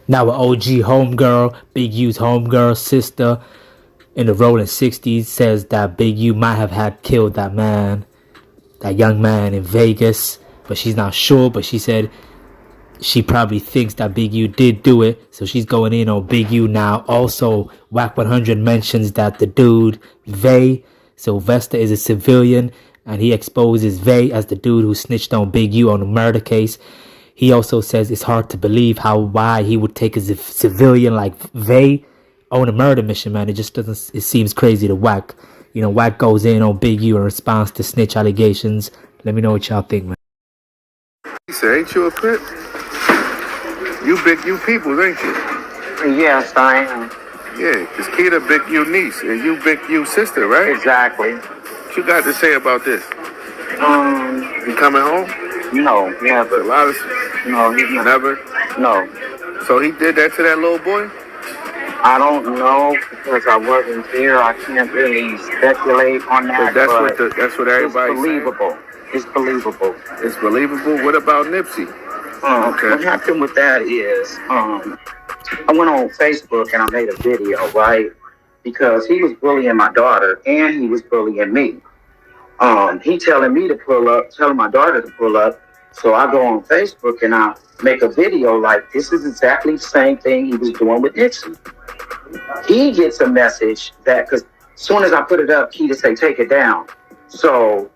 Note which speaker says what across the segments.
Speaker 1: Now an OG Homegirl, Big U's Homegirl sister in the rolling 60s says that Big U might have had killed that man, that young man in Vegas, but she's not sure. But she said she probably thinks that Big U did do it, so she's going in on Big U now. Also, WACK 100 mentions that the dude Vay Sylvester is a civilian, and he exposes Vay as the dude who snitched on Big U on the murder case. He also says it's hard to believe why he would take a civilian like Vay on a murder mission, man. It just doesn't. It seems crazy to WACK. You know, WACK goes in on Big U in response to snitch allegations. Let me know what y'all think, man.
Speaker 2: He said, "Ain't you a crip? You Big U people, ain't you?"
Speaker 3: Yes, I am.
Speaker 2: Yeah, cause Keita Big U niece and you Big U sister, right?
Speaker 3: Exactly.
Speaker 2: What you got to say about this? You coming home?
Speaker 3: No, never.
Speaker 2: A lot of
Speaker 3: No, he's not.
Speaker 2: never.
Speaker 3: No.
Speaker 2: So he did that to that little boy?
Speaker 3: I don't know because I wasn't there. I can't really speculate on that.
Speaker 2: But that's what everybody's saying.
Speaker 3: It's believable. It's believable.
Speaker 2: It's believable. What about Nipsey? Okay.
Speaker 3: What happened with that is, I went on Facebook and I made a video, right? Because he was bullying my daughter and he was bullying me. He telling me to pull up, telling my daughter to pull up. So I go on Facebook and I make a video like this is exactly the same thing he was doing with Nipsey. He gets a message that, because as soon as I put it up, Keita say, take it down. So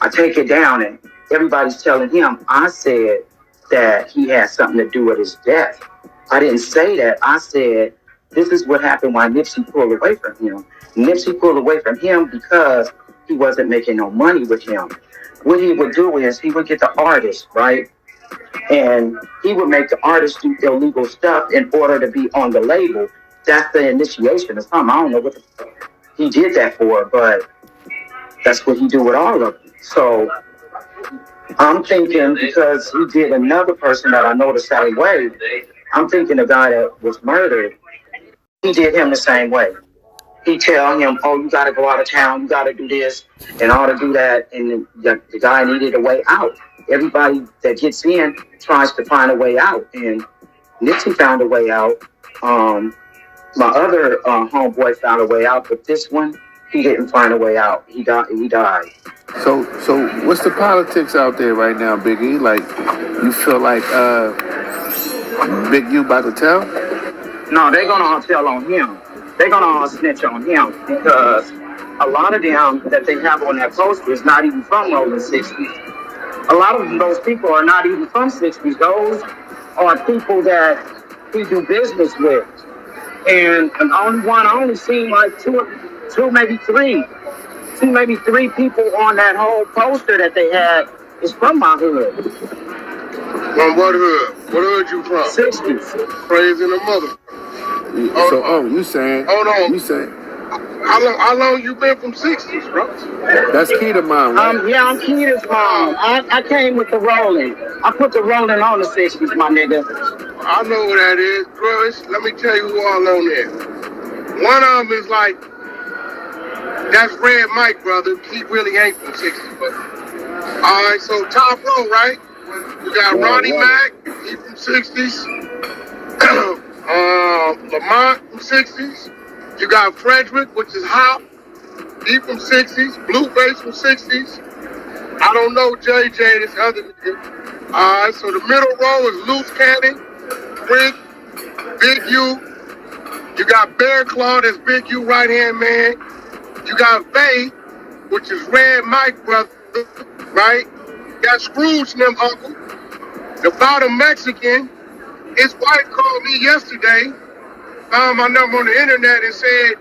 Speaker 3: I take it down and everybody's telling him I said that he had something to do with his death. I didn't say that. I said, this is what happened when Nipsey pulled away from him. Nipsey pulled away from him because he wasn't making no money with him. What he would do is he would get the artist, right? And he would make the artist do illegal stuff in order to be on the label. That's the initiation or something. I don't know what the fuck he did that for, but that's what he do with all of them. So I'm thinking, because he did another person that I know the same way, I'm thinking the guy that was murdered, he did him the same way. He tell him, oh, you got to go out of town, you got to do this, and all to do that, and the guy needed a way out. Everybody that gets in tries to find a way out, and Nipsey found a way out. My other homeboy found a way out, but this one, he didn't find a way out. He died.
Speaker 2: So what's the politics out there right now, Big E? Like, you feel like Big U about to tell?
Speaker 3: No, they're gonna tell on him. They're gonna snitch on him because a lot of them that they have on that poster is not even from Rolling 60s. A lot of those people are not even from 60s. Those are people that he do business with. And I only seen like two, maybe three people on that whole poster that they had is from my hood.
Speaker 4: From what hood? What hood you from?
Speaker 3: 60s.
Speaker 4: Crazy the mother.
Speaker 2: You saying?
Speaker 4: Hold on.
Speaker 2: You saying?
Speaker 4: How long you been from 60s, bro?
Speaker 2: That's Keita mom, right?
Speaker 3: Yeah, I'm Keita's mom. I came with the Rollin. I put the Rollin on the 60s, my nigga.
Speaker 4: I know what that is, bro. Let me tell you who all on there. One of them is like, that's Red Mike, brother. He really ain't from 60s, but all right. So top row, right? You got Ronnie Mack, he from 60s. Lamont from 60s. You got Frederick, which is Hop. He from 60s. Blueface from 60s. I don't know JJ, this other nigga. Alright, so the middle row is Loose Cannon, Rick, Big U. You got Bear Claw, that's Big U right hand man. You got Vay, which is Red Mike, brother, right? You got Scrooge and them uncle. The bottom Mexican. His wife called me yesterday, found my number on the internet and said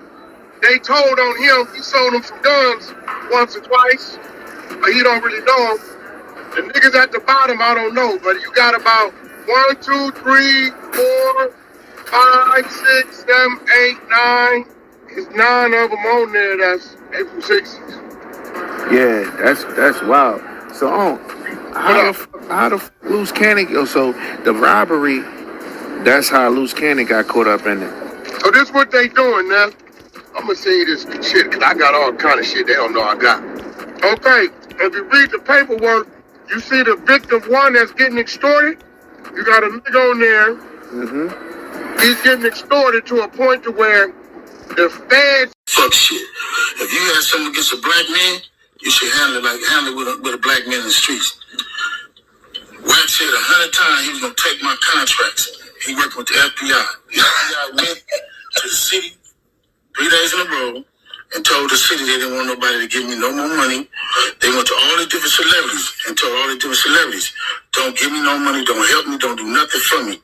Speaker 4: they told on him he sold him some guns once or twice, but he don't really know them. The niggas at the bottom, I don't know, but you got about 1, 2, 3, 4, 5, 6, 7, 8, 9. There's 9 of them on there that's April 60s.
Speaker 2: Yeah, that's wild. So how the Loose Cannon go? So the robbery, that's how Loose Cannon got caught up in it.
Speaker 4: So this what they doing now. I'm gonna send you this shit because I got all kind of shit they don't know I got. Okay, if you read the paperwork, you see the victim one that's getting extorted. You got a nigga on there He's getting extorted to a point to where the feds.
Speaker 5: Fuck shit. If you had something against a black man, you should handle it with a black man in the streets. Wack said 100 times he was gonna take my contracts. He worked with the FBI. The FBI went to the city 3 days in a row and told the city they didn't want nobody to give me no more money. They went to all the different celebrities and told all the different celebrities, don't give me no money, don't help me, don't do nothing for me.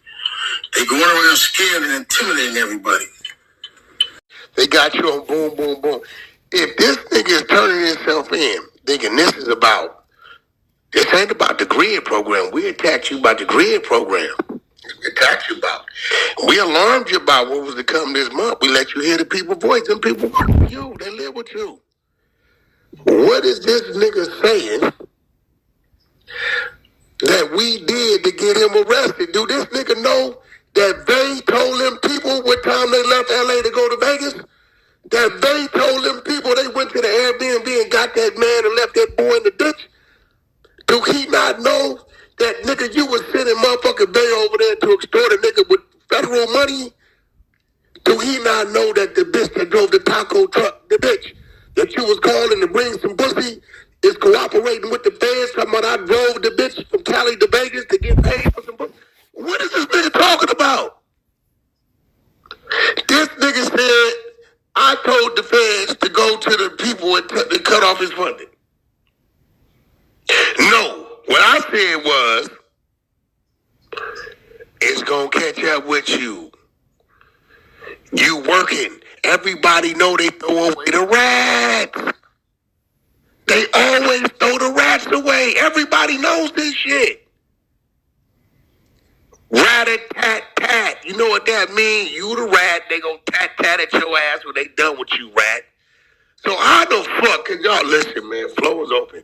Speaker 5: They going around scared and intimidating everybody.
Speaker 6: They got you on boom, boom, boom. If this nigga is turning himself in, thinking this ain't about the grid program. We attacked you about the grid program. We attacked you about. We alarmed you about what was to come this month. We let you hear the people's voice, and people work with you. They live with you. What is this nigga saying that we did to get him arrested? Do this nigga know that they told them people what time they left LA to go to Vegas? That they told them people they went to the Airbnb and got that man and left that boy in the ditch? Do he not know that, nigga, you was sending motherfucking Bay over there to extort a nigga with federal money? Do he not know that the bitch that drove the taco truck, the bitch that you was calling to bring some pussy, is cooperating with the feds? Talking about I drove the bitch from Cali to Vegas to get paid for some pussy. What is this nigga talking about? This nigga said, I told the feds to go to the people and cut off his funding. No, what I said was, it's gonna catch up with you. You working. Everybody know they throw away the rats. They always throw the rats away. Everybody knows this shit. Rat-a-tat-tat. You know what that means? You the rat. They gonna tat-tat at your ass when they done with you, rat. So how the fuck can y'all listen, man? Flow is open.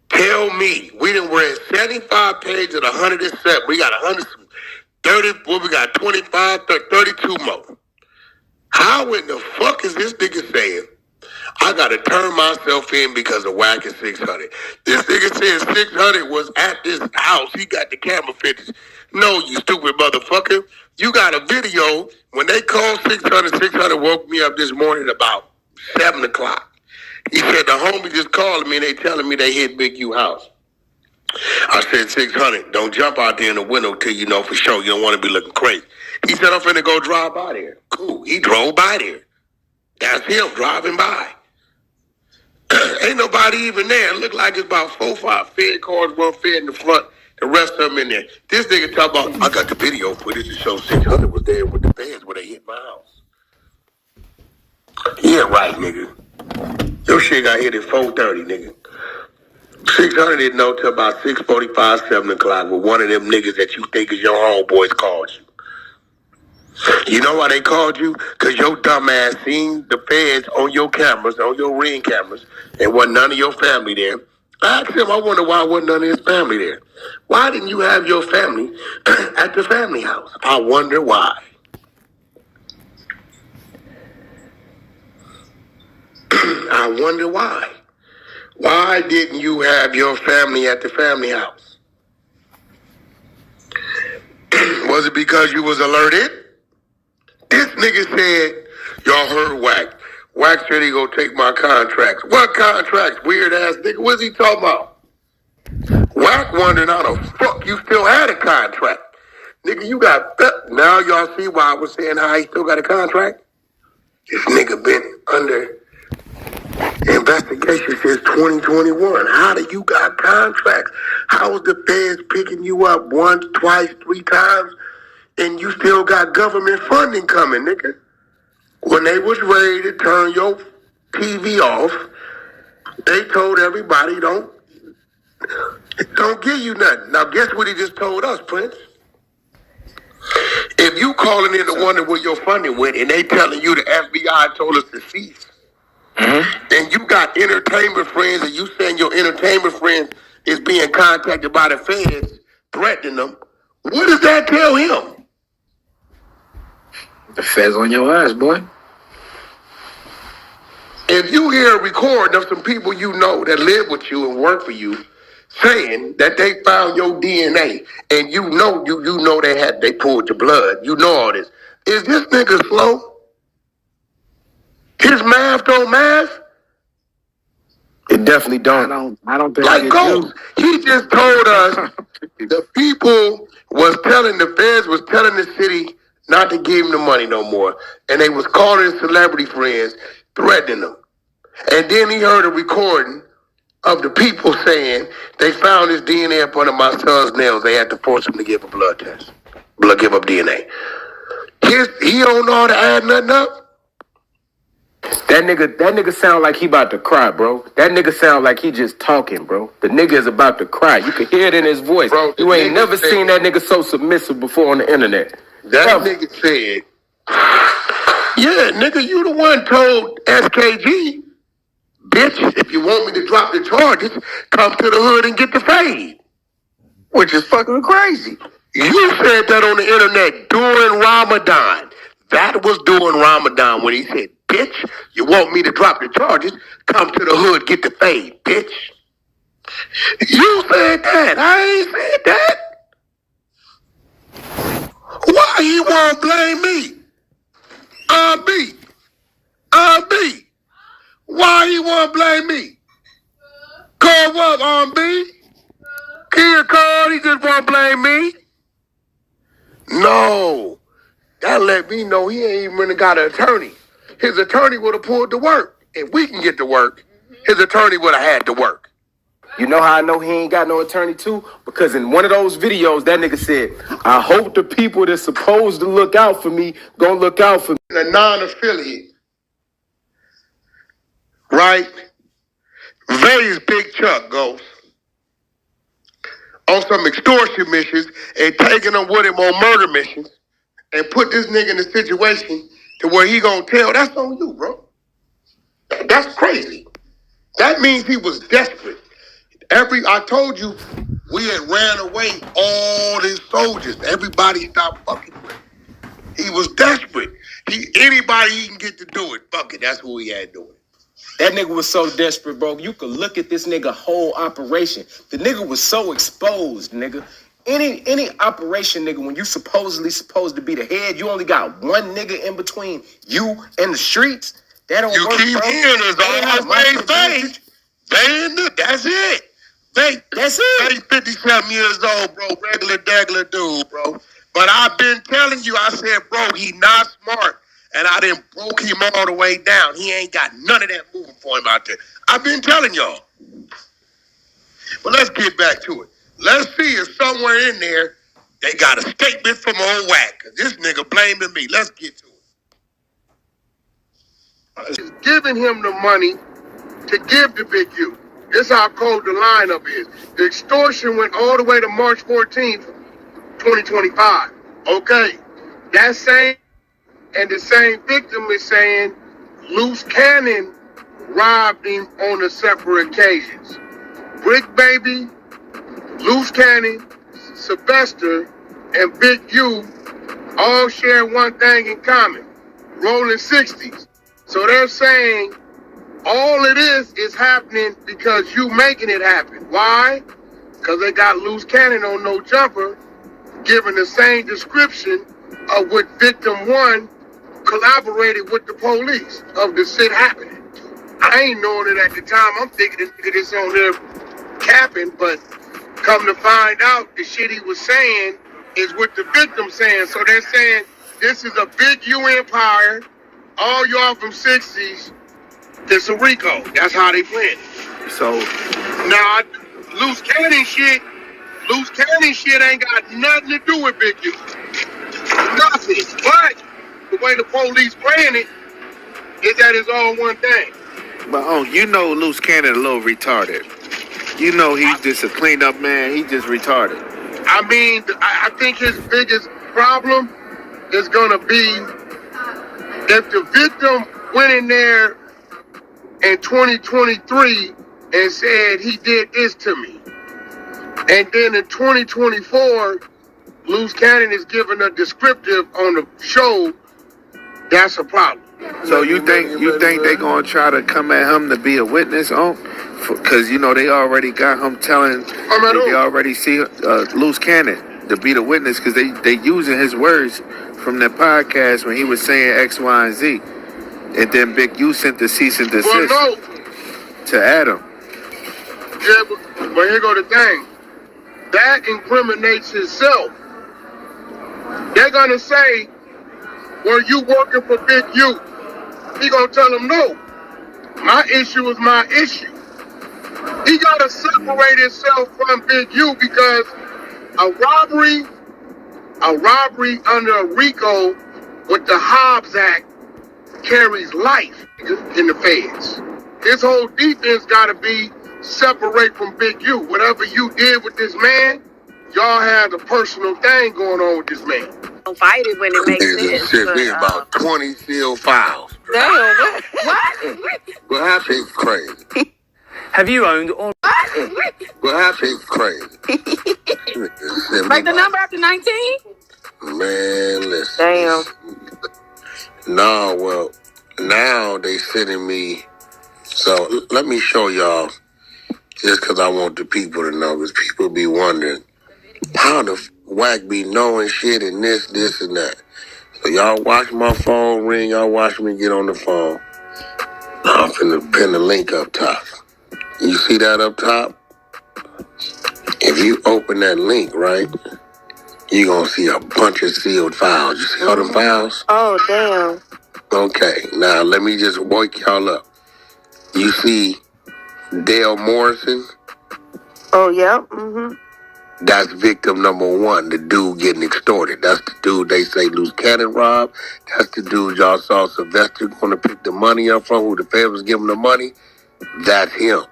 Speaker 6: Tell me, we done read 75 pages of 107. We got 130, well, we got 25, 32 more. How in the fuck is this nigga saying, I gotta turn myself in because of WACK and 600? This nigga said 600 was at this house. He got the camera footage. No, you stupid motherfucker. You got a video. When they called 600, 600 woke me up this morning about 7 o'clock. He said, the homie just called me and they telling me they hit Big U house. I said, 600, don't jump out there in the window till you know for sure. You don't want to be looking crazy. He said, I'm finna go drive by there. Cool. He drove by there. That's him driving by. Ain't nobody even there. It looked like it's about 4 or 5 Fed cars, one Fed in the front, the rest of them in there. This nigga talk about, I got the video footage to show 600 was there with the feds where they hit my house. Yeah, right, nigga. Your shit got hit at 4:30, nigga. 600 didn't know till about 6:45, 7 o'clock with one of them niggas that you think is your homeboys called you. You know why they called you? Because your dumb ass seen the feds on your cameras, on your Ring cameras, and wasn't none of your family there. I asked him, I wonder why wasn't none of his family there. Why didn't you have your family at the family house? I wonder why. I wonder why. Why didn't you have your family at the family house? Was it because you was alerted? This nigga said, y'all heard WACK. WACK said he gonna take my contracts. What contracts? Weird ass nigga. What's he talking about? WACK wondering how the fuck you still had a contract. Nigga, you got... Now y'all see why I was saying how he still got a contract? This nigga been under investigation since 2021. How do you got contracts? How is the feds picking you up once, twice, 3 times, and you still got government funding coming, nigga? When they was ready to turn your TV off, they told everybody don't give you nothing. Now guess what he just told us, Prince? If you calling in to wonder where your funding went and they telling you the FBI told us to cease, and you got entertainment friends and you saying your entertainment friends is being contacted by the feds, threatening them, what does that tell him?
Speaker 2: The feds on your ass, boy.
Speaker 6: If you hear a recording of some people you know that live with you and work for you saying that they found your DNA and you know they pulled your blood, you know all this. Is this nigga slow? His math don't math?
Speaker 7: It definitely don't.
Speaker 2: I don't think
Speaker 6: Like
Speaker 2: it
Speaker 6: Ghost, he just told us the people the feds was telling the city not to give him the money no more. And they was calling his celebrity friends, threatening them. And then he heard a recording of the people saying they found his DNA up under my son's nails. They had to force him to give a blood test. Give up DNA. He don't know how to add nothing up.
Speaker 7: That nigga sound like he about to cry, bro. That nigga sound like he just talking, bro. The nigga is about to cry. You can hear it in his voice.
Speaker 6: Bro,
Speaker 7: you ain't never seen that nigga so submissive before on the internet.
Speaker 6: That nigga said, yeah, nigga, you the one told SKG, bitch, if you want me to drop the charges, come to the hood and get the fade. Which is fucking crazy. You said that on the internet during Ramadan. That was during Ramadan when he said, bitch, you want me to drop the charges, come to the hood, get the fade, bitch. You said that. I ain't said that. Why he won't blame me? B. Why he won't blame me? Call what, B? Kid called, he just won't blame me? No. That let me know he ain't even got an attorney. His attorney would have pulled the work. If we can get to work, his attorney would have had to work.
Speaker 7: You know how I know he ain't got no attorney too? Because in one of those videos, that nigga said, I hope the people that's supposed to look out for me gonna look out for me.
Speaker 6: A non-affiliate. Right? Vegas Big Chuck goes on some extortion missions and taking them with him on murder missions and put this nigga in a situation to where he gonna tell. That's on you, bro. That's crazy. That means he was desperate. I told you, we had ran away all his soldiers. Everybody stopped fucking with him. He was desperate. Anybody he can get to do it, fuck it. That's who he had doing it.
Speaker 7: That nigga was so desperate, bro. You could look at this nigga whole operation. The nigga was so exposed, nigga. Any operation, nigga, when you supposed to be the head, you only got one nigga in between you and the streets. That don't work,
Speaker 6: keep
Speaker 7: bro.
Speaker 6: hearing us always fake. That's it.
Speaker 7: That's it.
Speaker 6: They 57 years old, bro. Regular dude, bro. But I've been telling you, I said, bro, he not smart. And I done broke him all the way down. He ain't got none of that moving for him out there. I've been telling y'all. But let's get back to it. Let's see if somewhere in there they got a statement from old WACK. Cause this nigga blaming me. Let's get to it.
Speaker 4: He's giving him the money to give to Big U. This is how cold the lineup is. The extortion went all the way to March 14th, 2025. Okay. That same, and the same victim is saying Loose Cannon robbed him on the separate occasions. Brick Baby, Loose Cannon, Sylvester, and Big U all share one thing in common, rolling 60s. So they're saying all it is happening because you making it happen. Why? Because they got Loose Cannon on No Jumper giving the same description of what victim one collaborated with the police of the shit happening. I ain't knowing it at the time. I'm thinking this on there capping, but come to find out the shit he was saying is what the victim saying. So they're saying this is a Big U empire. All y'all from 60s, this a RICO. That's how they play it.
Speaker 2: So
Speaker 4: now Loose Cannon shit ain't got nothing to do with Big U. Nothing. But the way the police playing it is that it's all one thing.
Speaker 2: But you know Loose Cannon a little retarded. You know he's just a cleaned up man. He just retarded.
Speaker 4: I mean, I think his biggest problem is going to be if the victim went in there in 2023 and said he did this to me. And then in 2024, Loose Cannon is giving a descriptive on the show. That's a problem.
Speaker 2: So you think they gonna try to come at him to be a witness on? Because you know they already got him telling. They already see Loose Cannon. to be the witness because they using his words from that podcast when he was saying X, Y, and Z. And then Big U sent the cease and desist to Adam.
Speaker 4: Yeah, but here go the thing. That incriminates himself. They're gonna say, "Were you working for Big U?" He gonna tell them no. My issue is my issue. He gotta separate himself from Big U because a robbery under a RICO with the Hobbs Act carries life in the feds. His whole defense gotta be separate from Big U. Whatever you did with this man, y'all had a personal thing going on with this man.
Speaker 8: Don't fight it when it makes sense.
Speaker 6: Shit, me about 20 sealed files.
Speaker 8: Damn, what?
Speaker 6: What happened? Crazy.
Speaker 9: Have you owned all?
Speaker 6: What happened? Crazy.
Speaker 8: Break the number after 19?
Speaker 6: Man, listen.
Speaker 8: Damn.
Speaker 6: No, well, now they sending me. So let me show y'all, just because I want the people to know, because people be wondering how the WACK be knowing shit and this and that. So y'all watch my phone ring, y'all watch me get on the phone. I'm finna pin the link up top. You see that up top? If you open that link, right, you're gonna see a bunch of sealed files. You see all them files?
Speaker 8: Oh, damn.
Speaker 6: Okay, now let me just wake y'all up. You see Dale Morrison?
Speaker 8: Oh, yeah. Mm-hmm.
Speaker 6: That's victim number one, the dude getting extorted. That's the dude they say loose cannon robbed. That's the dude y'all saw Sylvester going to pick the money up from, who the Fed was giving the money. That's him.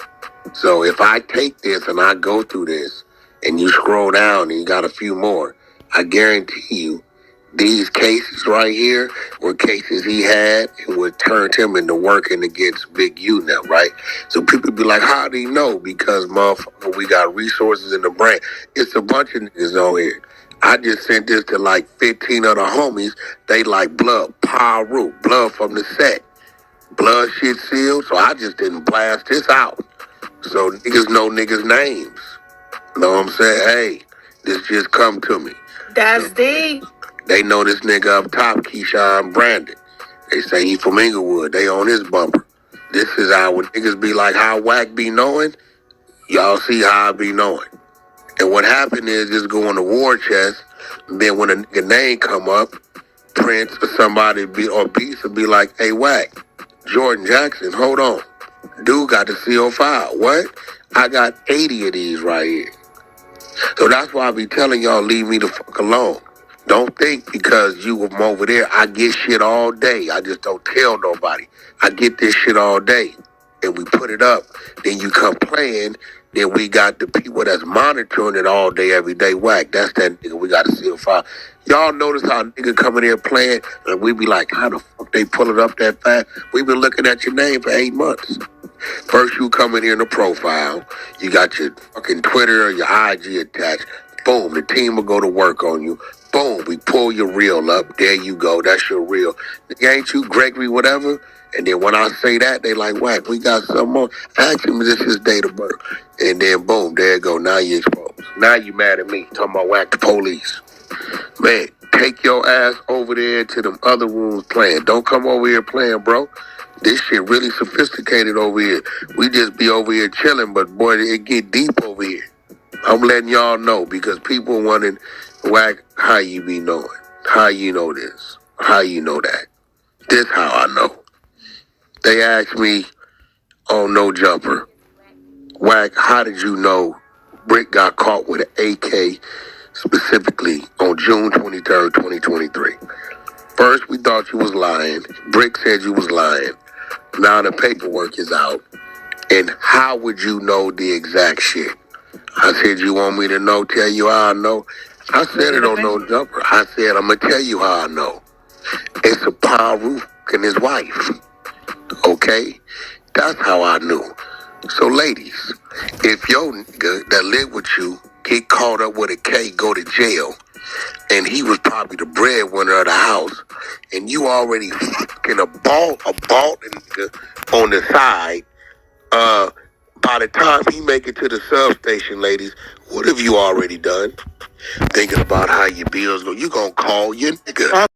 Speaker 6: So if I take this and I go through this and you scroll down and you got a few more, I guarantee you these cases right here were cases he had and what turned him into working against Big U now, right? So people be like, how do you know? Because, motherfucker, we got resources in the brain. It's a bunch of niggas on here. I just sent this to like 15 other homies. They like blood, Paru, blood from the set. Blood shit sealed, so I just didn't blast this out. So niggas know niggas' names. Know what I'm saying? Hey, this just come to me.
Speaker 8: That's deep.
Speaker 6: They know this nigga up top, Keyshawn Brandon. They say he from Inglewood. They on his bumper. This is how when niggas be like, how WACK be knowing, y'all see how I be knowing. And what happened is just go on the war chest, and then when a nigga name come up, Prince or somebody or Beast will be like, hey, WACK, Jordan Jackson, hold on. Dude got the CO file. What? I got 80 of these right here. So that's why I be telling y'all, leave me the fuck alone. Don't think because you from over there, I get shit all day. I just don't tell nobody. I get this shit all day. And we put it up. Then you come playing. Then we got the people that's monitoring it all day, every day. WACK, that's that nigga. We got to see a file. Y'all notice how nigga come in here playing, and we be like, how the fuck they pull it up that fast? We been looking at your name for 8 months. First you come in here in the profile. You got your fucking Twitter or your IG attached. Boom, the team will go to work on you. Boom, we pull your reel up. There you go. That's your reel. Ain't you Gregory, whatever? And then when I say that, they like, WACK, we got some more. Ask him, is this his date of birth? And then boom, there you go. Now you exposed. Now you mad at me. Talking about WACK the police. Man, take your ass over there to them other rooms playing. Don't come over here playing, bro. This shit really sophisticated over here. We just be over here chilling, but boy, it get deep over here. I'm letting y'all know because people wanting, WACK, how you be knowing? How you know this? How you know that? This how I know. They asked me on No Jumper, WACK, how did you know Brick got caught with an AK specifically on June 23rd, 2023? First, we thought you was lying. Brick said you was lying. Now the paperwork is out. And how would you know the exact shit? I said, you want me to know, tell you how I know? I said it on No Jumper. I said, I'm going to tell you how I know. It's a Paru and his wife. Okay? That's how I knew. So ladies, if your nigga that live with you get caught up with a K, go to jail, and he was probably the breadwinner of the house, and you already fucking a bald nigga on the side, By the time he make it to the substation, ladies, what have you already done? Thinking about how your bills go. You gonna call your nigga.